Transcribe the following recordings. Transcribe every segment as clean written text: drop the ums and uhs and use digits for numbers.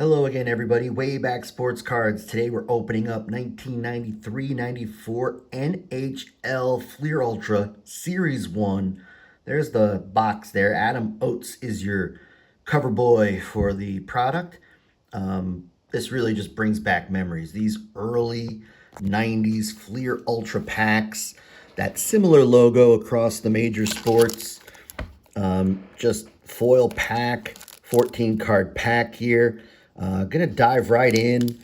Hello again, everybody. Wayback Sports Cards. Today we're opening up 1993-94 NHL Fleer Ultra Series 1. There's the box there. Adam Oates is your cover boy for the product. This really just brings back memories. These early 90s Fleer Ultra packs, that similar logo across the major sports. Just foil pack, 14 card pack here. Gonna dive right in.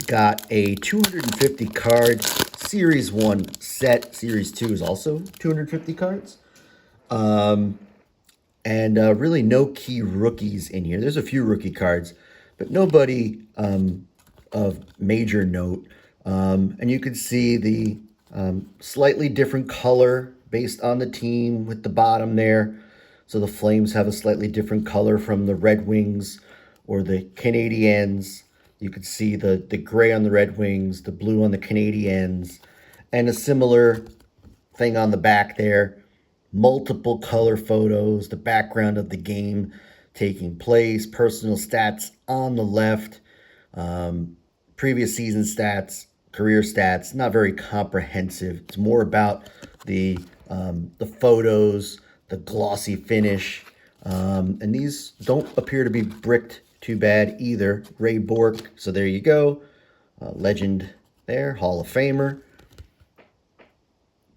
Got a 250 card Series 1 set. Series 2 is also 250 cards. And really no key rookies in here. There's a few rookie cards, but nobody of major note. And you can see the slightly different color based on the team with the bottom there. So the Flames have a slightly different color from the Red Wings or the Canadiens. You can see the gray on the Red Wings, the blue on the Canadiens, and a similar thing on the back there. Multiple color photos, the background of the game taking place, personal stats on the left, previous season stats, career stats. Not very comprehensive. It's more about the photos, the glossy finish, and these don't appear to be bricked too bad either. Ray Bork, so there you go. Legend there, Hall of Famer.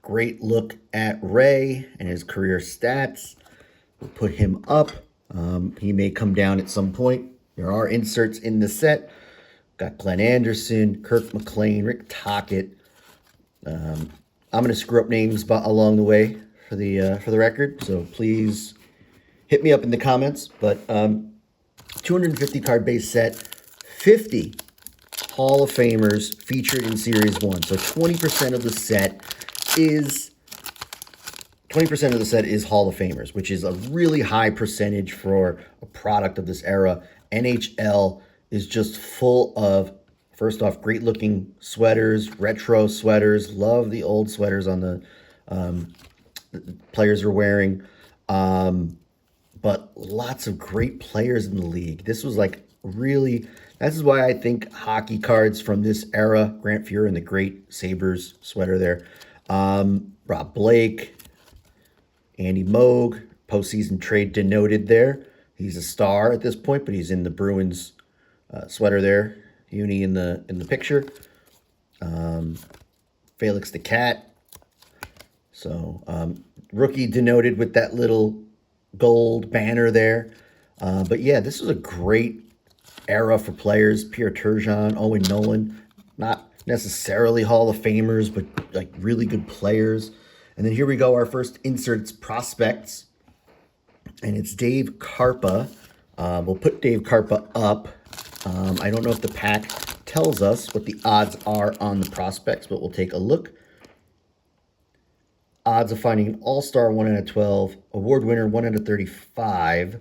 Great look at Ray and his career stats. We'll put him up. He may come down at some point. There are inserts in the set. Got Glenn Anderson, Kirk McLean, Rick Tocchet. I'm going to screw up names along the way for the record, so please hit me up in the comments. But 250 card base set, 50 Hall of Famers featured in Series 1. So 20% of the set is Hall of Famers, which is a really high percentage for a product of this era. NHL is just full of, first off, great looking sweaters, retro sweaters. Love the old sweaters on the players are wearing. But lots of great players in the league. This was like really, this is why I think hockey cards from this era, Grant Fuhr and the great Sabres sweater there. Rob Blake, Andy Moog, postseason trade denoted there. He's a star at this point, but he's in the Bruins sweater there. Uni in the picture. Felix the Cat. So rookie denoted with that little gold banner there. But yeah, this was a great era for players. Pierre Turgeon, Owen Nolan, not necessarily Hall of Famers, but like really good players. And then here we go, our first inserts, prospects. And it's Dave Karpa. We'll put Dave Karpa up. I don't know if the pack tells us what the odds are on the prospects, but we'll take a look. Odds of finding an all-star 1 out of 12, award winner 1 out of 35,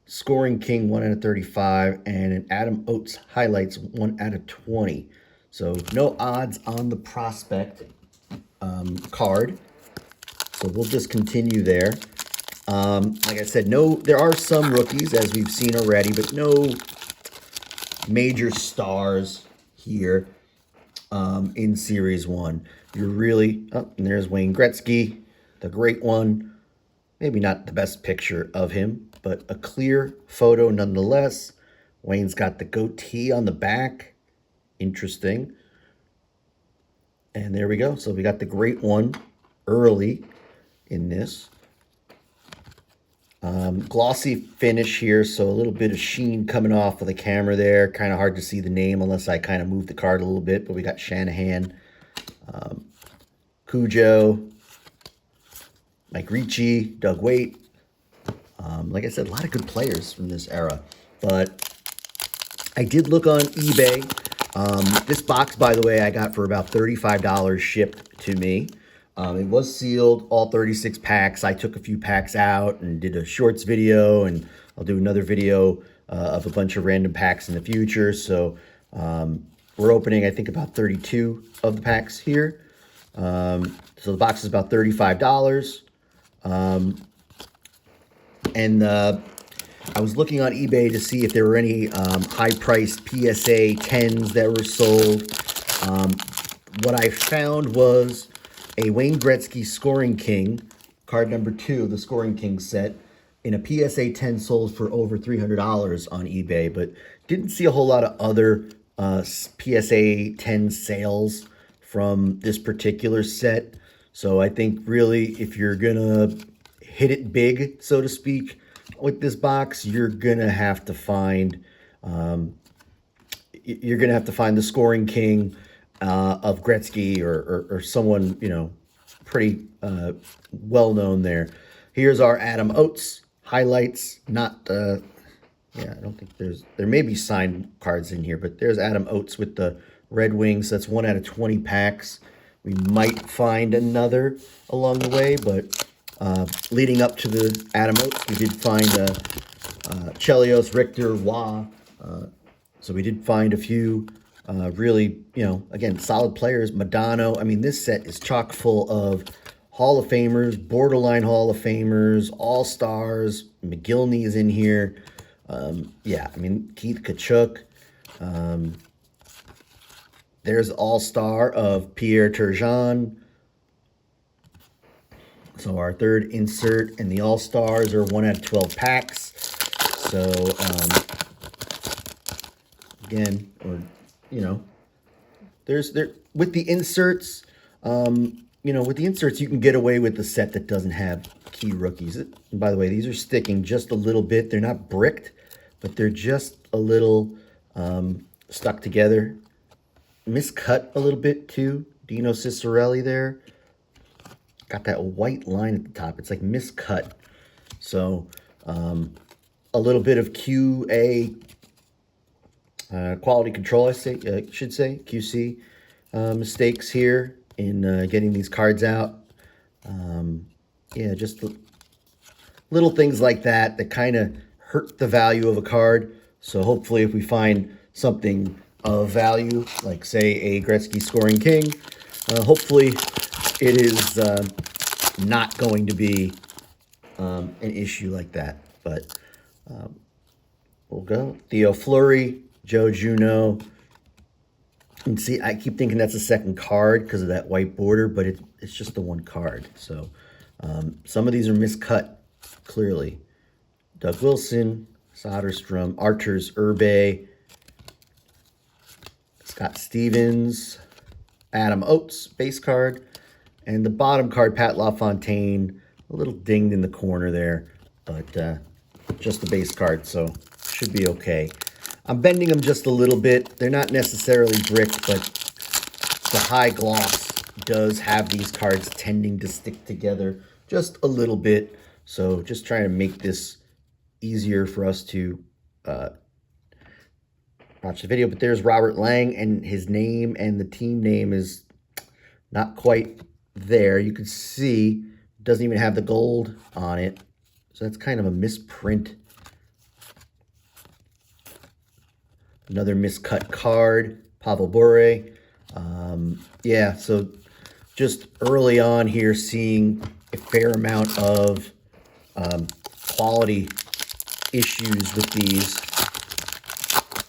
scoring king 1 out of 35, and an Adam Oates highlights 1 out of 20. So no odds on the prospect card. So we'll just continue there. Like I said, there are some rookies, as we've seen already, but no major stars here in Series 1. You're really, and there's Wayne Gretzky, the great one. Maybe not the best picture of him, but a clear photo nonetheless. Wayne's got the goatee on the back. Interesting. And there we go. So we got the great one early in this. Glossy finish here, so a little bit of sheen coming off of the camera there. Kind of hard to see the name unless I kind of move the card a little bit, but we got Shanahan, Cujo, Mike Ricci, Doug Waite. Like I said, a lot of good players from this era. But I did look on eBay. This box, by the way, I got for about $35 shipped to me. It was sealed, all 36 packs. I took a few packs out and did a shorts video, and I'll do another video of a bunch of random packs in the future. So we're opening, I think, about 32 of the packs here. So the box is about $35. And I was looking on eBay to see if there were any high-priced PSA 10s that were sold. What I found was a Wayne Gretzky Scoring King, card number 2, the Scoring King set, in a PSA 10 sold for over $300 on eBay, but didn't see a whole lot of other PSA 10 sales from this particular set. So I think really if you're gonna hit it big, so to speak, with this box, you're gonna have to find the Scoring King of Gretzky or someone, you know, pretty well known there. Here's our Adam Oates highlights. Not yeah, I don't think there may be signed cards in here, but there's Adam Oates with the Red Wings. That's 1 out of 20 packs. We might find another along the way, but leading up to the Adam Oates, we did find Chelios, Richter, Waugh. So we did find a few really, you know, again, solid players. Madonna. I mean, this set is chock full of Hall of Famers, borderline Hall of Famers, All-Stars. McGillney is in here. Yeah, I mean, Keith Kachuk. There's All-Star of Pierre Turgeon. So our third insert, and the All-Stars are 1 out of 12 packs. So, again, or, you know, with the inserts, you know, with the inserts, you can get away with the set that doesn't have key rookies. And by the way, these are sticking just a little bit. They're not bricked, but they're just a little stuck together. Miscut a little bit, too. Dino Ciccarelli there. Got that white line at the top. It's like miscut. So, a little bit of QA, quality control, I should say, QC mistakes here in getting these cards out. Yeah, just little things like that kind of hurt the value of a card. So hopefully if we find something of value, like say a Gretzky Scoring King, hopefully it is not going to be an issue like that. But we'll go. Theo Fleury, Joe Juneau. And see, I keep thinking that's a second card because of that white border, but it's just the one card. So some of these are miscut, clearly. Doug Wilson, Soderstrom, Archers, Urbe, Scott Stevens, Adam Oates, base card, and the bottom card, Pat LaFontaine, a little dinged in the corner there, but just the base card, so should be okay. I'm bending them just a little bit. They're not necessarily bricked, but the high gloss does have these cards tending to stick together just a little bit. So just trying to make this easier for us to watch the video. But there's Robert Lang, and his name and the team name is not quite there. You can see it doesn't even have the gold on it. So that's kind of a misprint. Another miscut card, Pavel Bure. Yeah, so just early on here, seeing a fair amount of quality issues with these.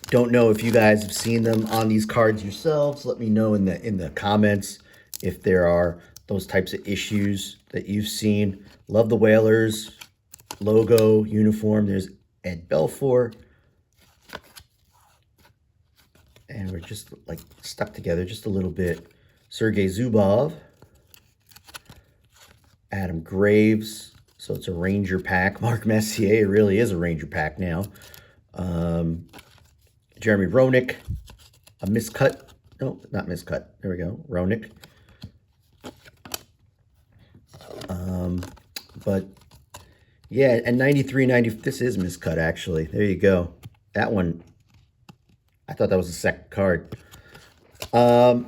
Don't know if you guys have seen them on these cards yourselves. Let me know in the comments if there are those types of issues that you've seen. Love the Whalers logo, uniform. There's Ed Belfour. And we're just like stuck together just a little bit. Sergei Zubov. Adam Graves. So it's a Ranger pack. Mark Messier, it really is a Ranger pack now. Jeremy Roenick. A miscut. No, not miscut. There we go. Roenick. But yeah, and 93, 90. This is miscut, actually. There you go. That one, I thought that was the second card. But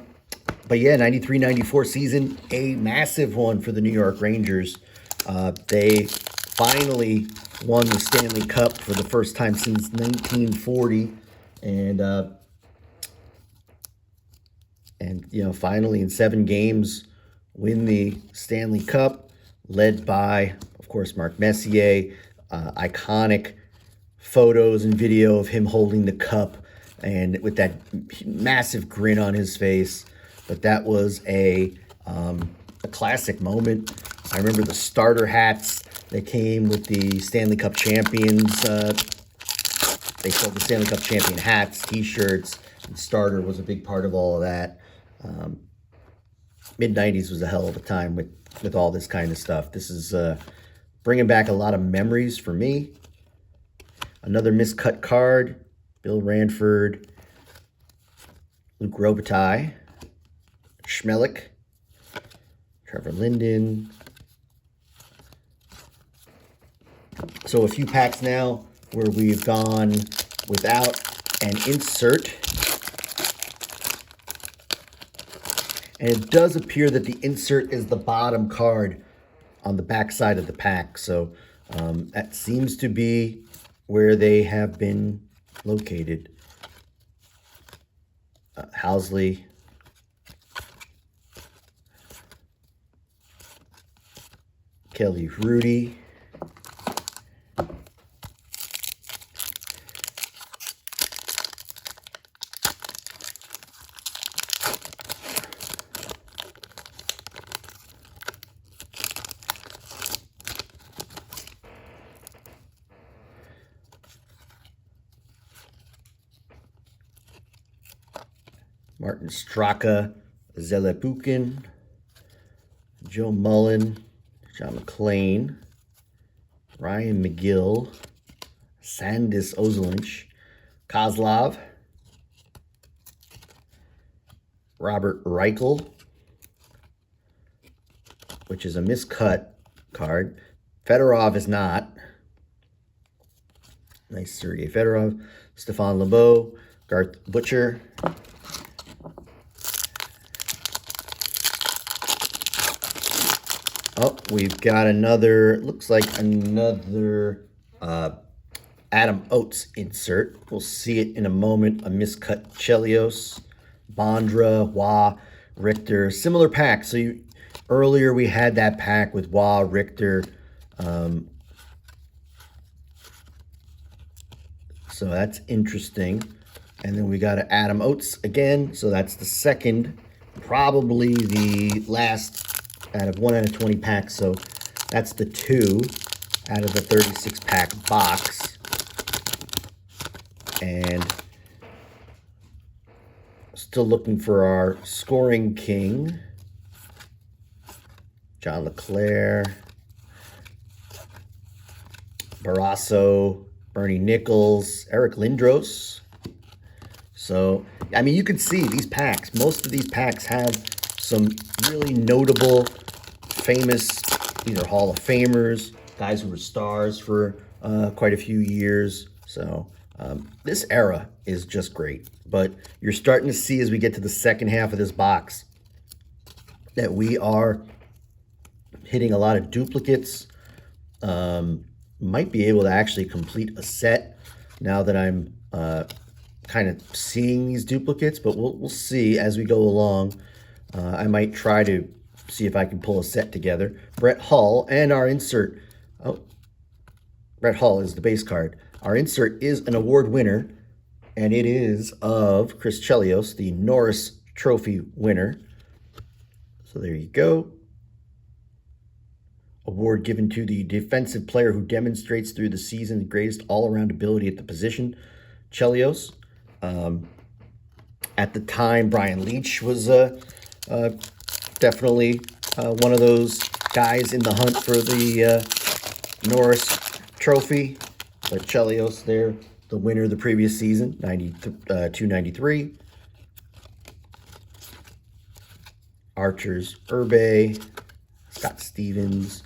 yeah, 93, 94 season, a massive one for the New York Rangers. They finally won the Stanley Cup for the first time since 1940. And you know, finally in 7 games, win the Stanley Cup, led by, of course, Mark Messier, iconic photos and video of him holding the cup and with that massive grin on his face. But that was a classic moment. I remember the starter hats that came with the Stanley Cup champions. They sold the Stanley Cup champion hats, T-shirts, and starter was a big part of all of that. Mid-90s was a hell of a time with all this kind of stuff. This is bringing back a lot of memories for me. Another miscut card, Bill Ranford, Luc Robitaille, Schmelik, Trevor Linden. So a few packs now where we've gone without an insert. And it does appear that the insert is the bottom card on the back side of the pack. So that seems to be where they have been located. Housley, Kelly Rudy, Martin Straka, Zelepukin, Joe Mullen, John McClain, Ryan McGill, Sandis Ozolinsh, Kozlov, Robert Reichel, which is a miscut card. Fedorov is not. Nice Sergei Fedorov. Stefan LeBeau, Garth Butcher. Oh, we've got another, looks like another Adam Oates insert. We'll see it in a moment. A miscut Chelios, Bondra, Wah, Richter. Similar pack. So earlier we had that pack with Wah, Richter. So that's interesting. And then we got an Adam Oates again. So that's the second, probably the last out of 1 out of 20 packs. So that's the 2 out of the 36 pack box. And still looking for our scoring king, John LeClaire, Barrasso, Bernie Nichols, Eric Lindros. So, I mean, you can see these packs. Most of these packs have some really notable, famous, either Hall of Famers, guys who were stars for quite a few years. So this era is just great. But you're starting to see as we get to the second half of this box that we are hitting a lot of duplicates. Might be able to actually complete a set now that I'm kind of seeing these duplicates, but we'll see as we go along. I might try to see if I can pull a set together. Brett Hull and our insert. Oh, Brett Hull is the base card. Our insert is an award winner, and it is of Chris Chelios, the Norris Trophy winner. So there you go. Award given to the defensive player who demonstrates through the season the greatest all-around ability at the position, Chelios. At the time, Brian Leach was definitely one of those guys in the hunt for the Norris Trophy. But Chelios there, the winner of the previous season, 92-93. Archers, Urbe, Scott Stevens,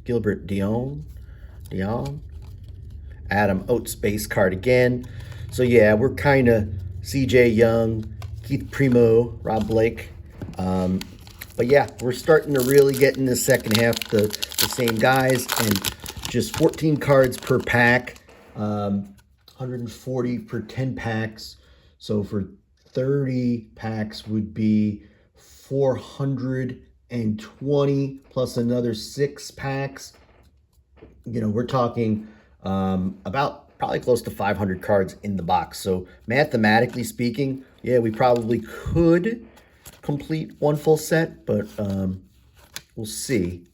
Gilbert Dion, Adam Oates base card again. So yeah, we're kind of CJ Young, Keith Primo, Rob Blake. But yeah, we're starting to really get in the second half the same guys, and just 14 cards per pack, 140 per 10 packs. So for 30 packs would be 420 plus another 6 packs. we're talking about probably close to 500 cards in the box. So mathematically speaking, yeah, we probably could complete one full set, but we'll see.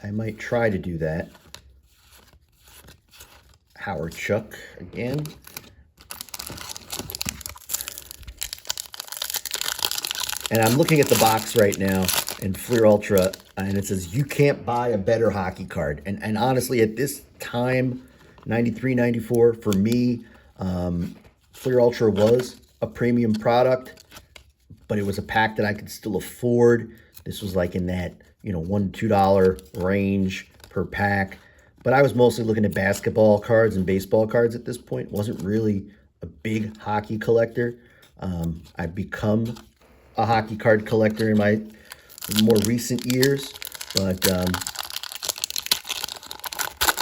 I might try to do that. Howard Chuck again. And I'm looking at the box right now in Fleer Ultra, and it says, you can't buy a better hockey card. And honestly, at this time, 93, 94, for me, Fleer Ultra was a premium product, but it was a pack that I could still afford. This was like in that, $1, $2 range per pack. But I was mostly looking at basketball cards and baseball cards at this point. Wasn't really a big hockey collector. I've become a hockey card collector in my more recent years, but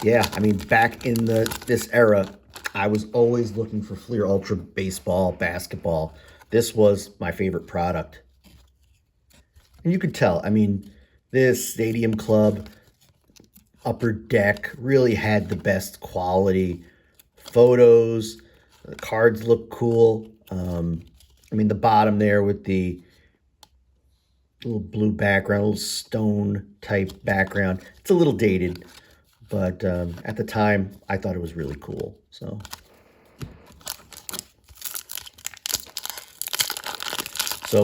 yeah, I mean, back in this era, I was always looking for Fleer Ultra baseball, basketball. This was my favorite product, and you could tell. I mean, this Stadium Club Upper Deck really had the best quality photos. The cards look cool. I mean, the bottom there with the little blue background, little stone type background. It's a little dated, but at the time, I thought it was really cool. So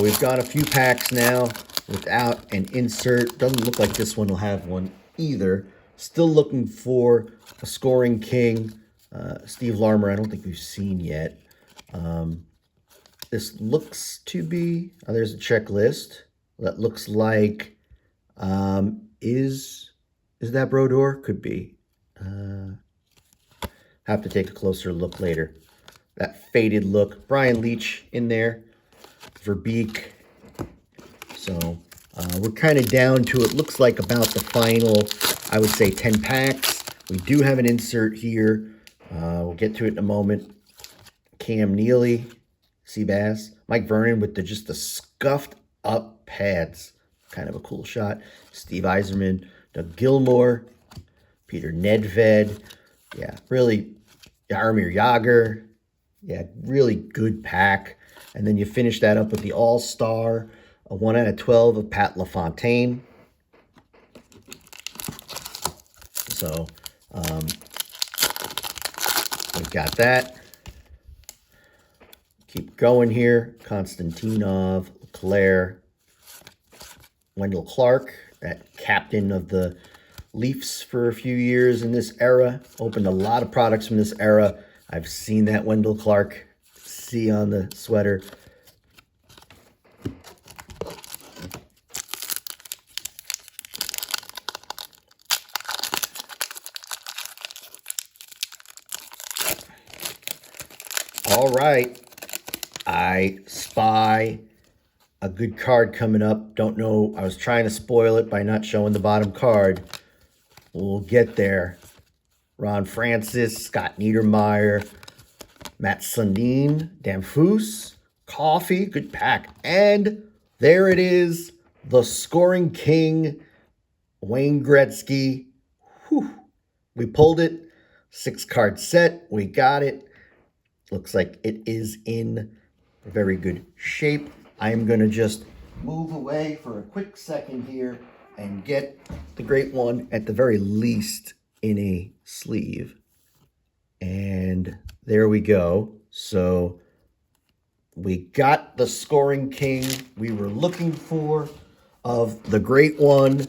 we've got a few packs now without an insert. Doesn't look like this one will have one either. Still looking for a scoring king. Steve Larmer, I don't think we've seen yet. This looks to be, there's a checklist. That looks like, is that Brodeur? Could be. Have to take a closer look later. That faded look. Brian Leach in there. Verbeek. So we're kind of down to, it looks like about the final, I would say 10 packs. We do have an insert here. We'll get to it in a moment. Cam Neely, Seabass. Mike Vernon with just the scuffed up pads. Kind of a cool shot. Steve Yzerman, Doug Gilmour, Peter Nedved. Yeah, really, Jaromir Jagr. Yeah, really good pack. And then you finish that up with the All-Star, a 1 out of 12 of Pat LaFontaine. So, we've got that. Keep going here. Konstantinov, Leclerc, Wendell Clark, that captain of the Leafs for a few years in this era. Opened a lot of products from this era. I've seen that Wendell Clark C on the sweater. All right. I spy a good card coming up. Don't know. I was trying to spoil it by not showing the bottom card. We'll get there. Ron Francis, Scott Niedermayer, Matt Sundin, Damphus, Coffee, good pack. And there it is, the scoring king, Wayne Gretzky. Whew. We pulled it. 6-card set. We got it. Looks like it is in very good shape. I am going to just move away for a quick second here and get the great one, at the very least, in a sleeve. And there we go. So we got the scoring king we were looking for of the great one.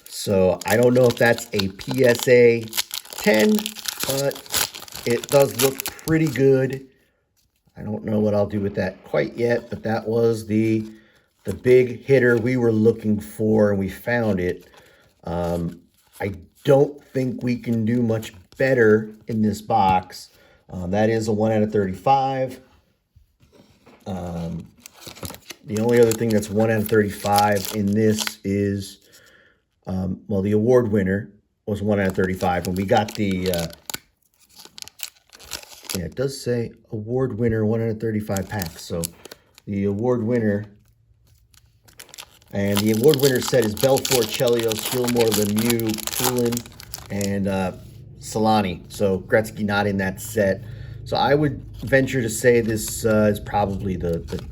So I don't know if that's a PSA 10, but it does look pretty good. I don't know what I'll do with that quite yet, but that was the big hitter we were looking for, and we found it. I don't think we can do much better in this box. That is a 1 out of 35. The only other thing that's 1 out of 35 in this is, well, the award winner was 1 out of 35. When we got the, yeah, it does say award winner 1 out of 35 packs. So the award winner And the award winner set is Belfour, Chelios, Gilmore, Lemieux, Poulin, and Solani. So Gretzky not in that set. So I would venture to say this is probably the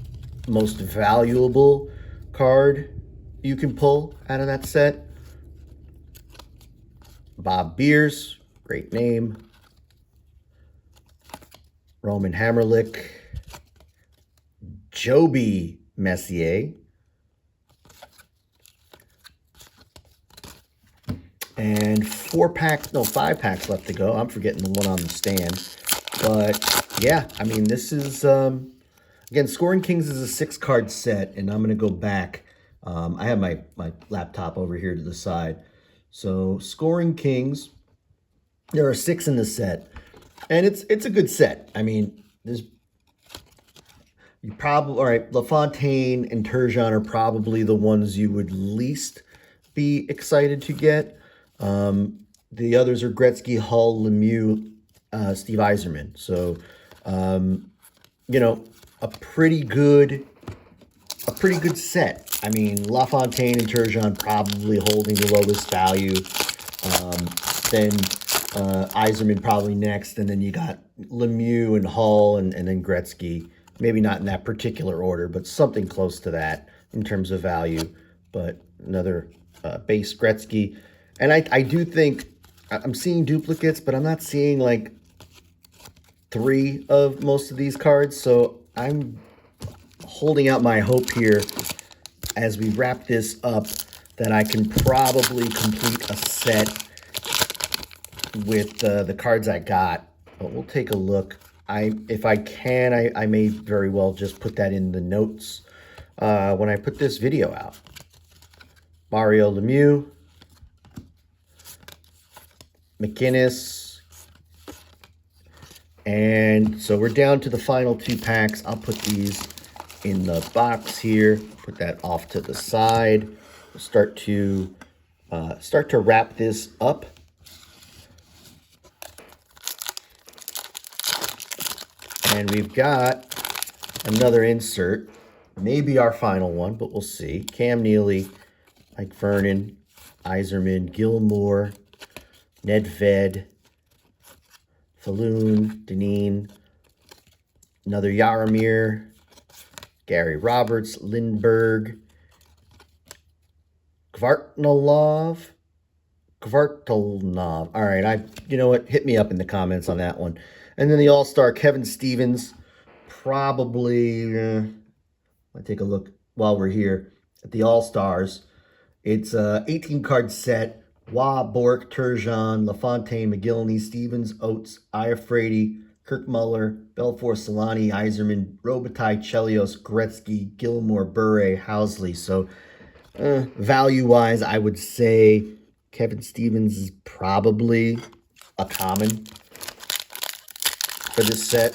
most valuable card you can pull out of that set. Bob Beers, great name. Roman Hammerlick. Joby Messier. And 5 packs left to go. I'm forgetting the one on the stand. But yeah, I mean, this is, again, Scoring Kings is a 6-card set, and I'm going to go back. I have my laptop over here to the side. So Scoring Kings, there are 6 in the set, and it's a good set. I mean, there's all right, LaFontaine and Turgeon are probably the ones you would least be excited to get. The others are Gretzky, Hull, Lemieux, Steve Yzerman. So, you know, a pretty good set. I mean, LaFontaine and Turgeon probably holding the lowest value. Then Yzerman probably next, and then you got Lemieux and Hull, and then Gretzky. Maybe not in that particular order, but something close to that in terms of value. But another base Gretzky. And I do think I'm seeing duplicates, but I'm not seeing like 3 of most of these cards. So I'm holding out my hope here as we wrap this up that I can probably complete a set with the cards I got. But we'll take a look. If I can, I may very well just put that in the notes when I put this video out. Mario Lemieux. McInnes. And so we're down to the final 2 packs. I'll put these in the box here. Put that off to the side. We'll start to wrap this up. And we've got another insert. Maybe our final one, but we'll see. Cam Neely, Mike Vernon, Yzerman, Gilmore, Nedved, Falloon, Deneen, another Yaromir, Gary Roberts, Lindbergh, Kvartalnov. All right, you know what? Hit me up in the comments on that one. And then the All-Star, Kevin Stevens, probably, I'll take a look while we're here at the All-Stars. It's a 18-card set. Waugh, Bork, Turgeon, LaFontaine, McGillney, Stevens, Oates, Iafrate, Kirk Muller, Belfour, Solani, Yzerman, Robitaille, Chelios, Gretzky, Gilmore, Bure, Housley. So value-wise, I would say Kevin Stevens is probably a common for this set.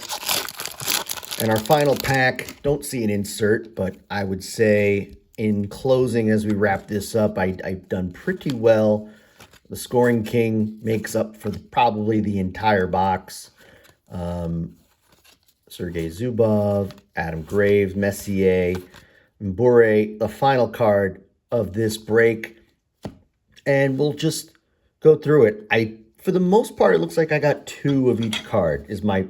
And our final pack, don't see an insert, but I would say in closing as we wrap this up, I've done pretty well. The Scoring King makes up for probably the entire box. Sergei Zubov, Adam Graves, Messier, and Bure, the final card of this break. And we'll just go through it. For the most part, it looks like I got 2 of each card is my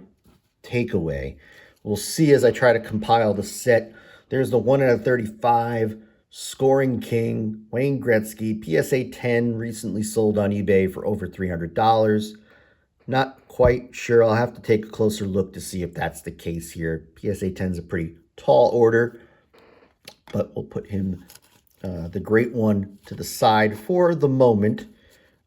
takeaway. We'll see as I try to compile the set. There's the 1/35 Scoring King, Wayne Gretzky, PSA 10, recently sold on eBay for over $300. Not quite sure. I'll have to take a closer look to see if that's the case here. PSA 10 is a pretty tall order, but we'll put him, the great one, to the side for the moment.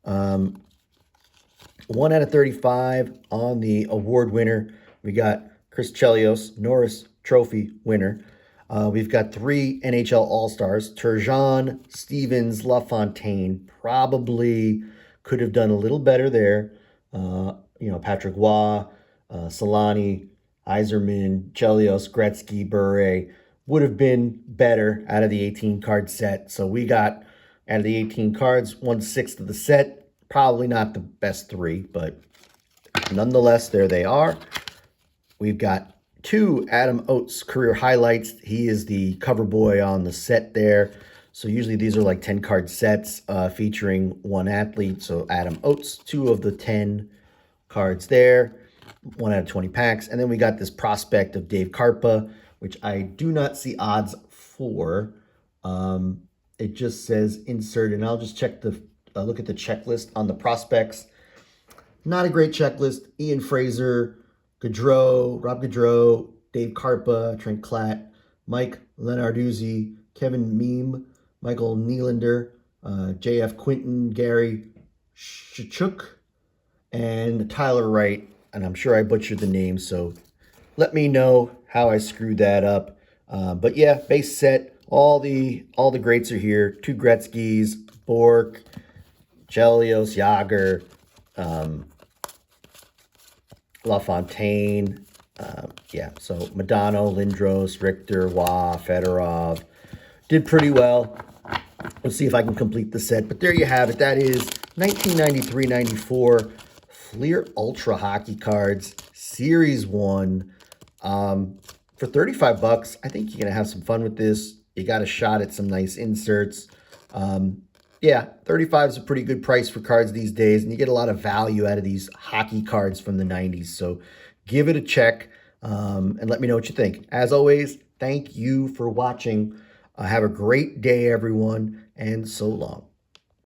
1/35 on the award winner. We got Chris Chelios, Norris Trophy winner. We've got 3 NHL All-Stars. Turgeon, Stevens, LaFontaine. Probably could have done a little better there. You know, Patrick Waugh, Solani, Yzerman, Chelios, Gretzky, Bure would have been better out of the 18-card set. So we got, out of the 18 cards, 1/6 of the set. Probably not the best 3, but nonetheless, there they are. We've got 2 Adam Oates career highlights. He is the cover boy on the set there. So usually these are like 10 card sets featuring one athlete. So Adam Oates, 2 of the 10 cards there, 1 out of 20 packs. And then we got this prospect of Dave Karpa, which I do not see odds for. It just says insert, and I'll just check the look at the checklist on the prospects. Not a great checklist. Ian Fraser, Rob Gaudreau, Dave Karpa, Trent Klatt, Mike Lenarduzzi, Kevin Meem, Michael Nylander, J.F. Quinton, Gary Shchuk, and Tyler Wright. And I'm sure I butchered the name, so let me know how I screwed that up. But yeah, base set. All the greats are here. 2 Gretzky's, Bork, Chelios, Yager, LaFontaine. Yeah, so Madonna, Lindros, Richter, Waugh, Fedorov. Did pretty well. Let's see if I can complete the set. But there you have it. That is 1993-94 Fleer Ultra Hockey Cards, Series 1. For 35 bucks, I think you're going to have some fun with this. You got a shot at some nice inserts. Yeah, 35 is a pretty good price for cards these days, and you get a lot of value out of these hockey cards from the 90s. So give it a check and let me know what you think. As always, thank you for watching. Have a great day, everyone, and so long.